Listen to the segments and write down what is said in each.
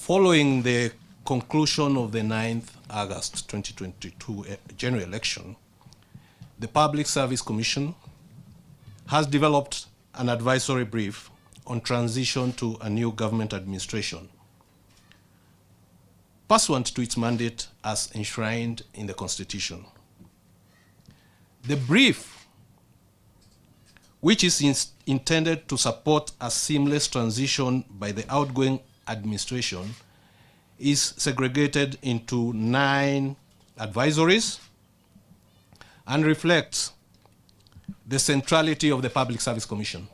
Following the conclusion of the 9th August 2022 general election, the Public Service Commission has developed an advisory brief on transition to a new government administration, pursuant to its mandate as enshrined in the Constitution. The brief, which is intended to support a seamless transition by the outgoing administration, is segregated into 9 advisories and reflects the centrality of the Public Service Commission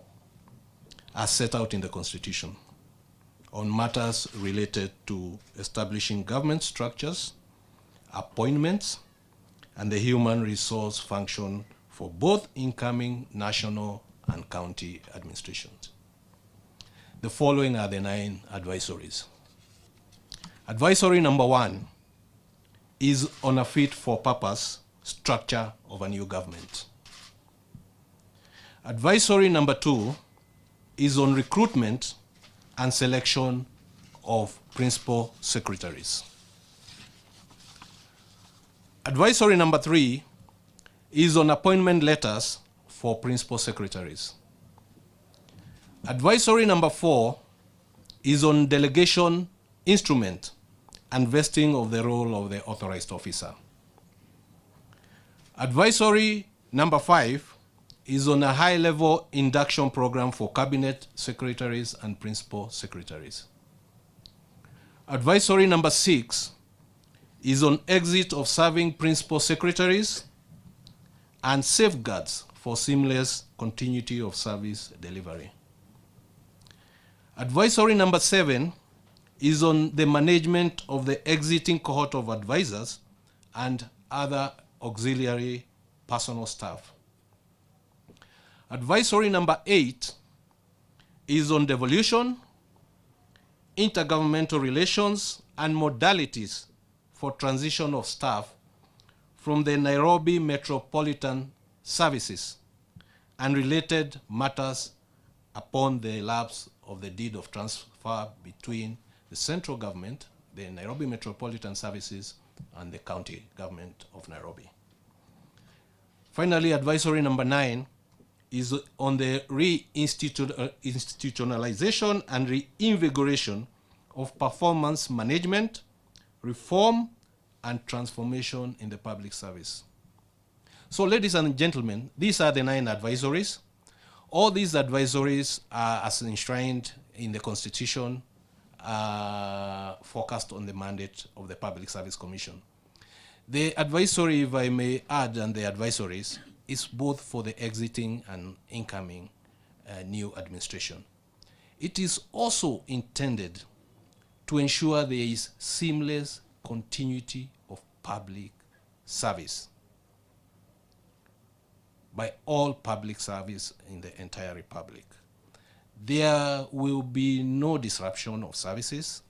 as set out in the Constitution on matters related to establishing government structures, appointments, and the human resource function for both incoming national and county administrations. The following are the 9 advisories. Advisory number 1 is on a fit-for-purpose structure of a new government. Advisory number 2 is on recruitment and selection of principal secretaries. Advisory number 3 is on appointment letters for principal secretaries. Advisory number 4 is on delegation instrument and vesting of the role of the authorized officer. Advisory number 5 is on a high-level induction program for cabinet secretaries and principal secretaries. Advisory number 6 is on exit of serving principal secretaries and safeguards for seamless continuity of service delivery. Advisory number 7 is on the management of the exiting cohort of advisors and other auxiliary personal staff. Advisory number 8 is on devolution, intergovernmental relations, and modalities for transition of staff from the Nairobi Metropolitan Services and related matters upon the lapse of the deed of transfer between the central government, the Nairobi Metropolitan Services, and the county government of Nairobi. Finally, advisory number 9 is on the institutionalization and reinvigoration of performance management, reform, and transformation in the public service. So, ladies and gentlemen, these are the 9 advisories. All these advisories are as enshrined in the Constitution, focused on the mandate of the Public Service Commission. The advisory, if I may add, and the advisories is both for the exiting and incoming new administration. It is also intended to ensure there is seamless continuity of public service by all public service in the entire republic. There will be no disruption of services,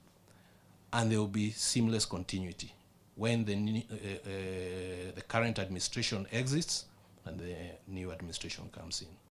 and there will be seamless continuity when the current administration exits and the new administration comes in.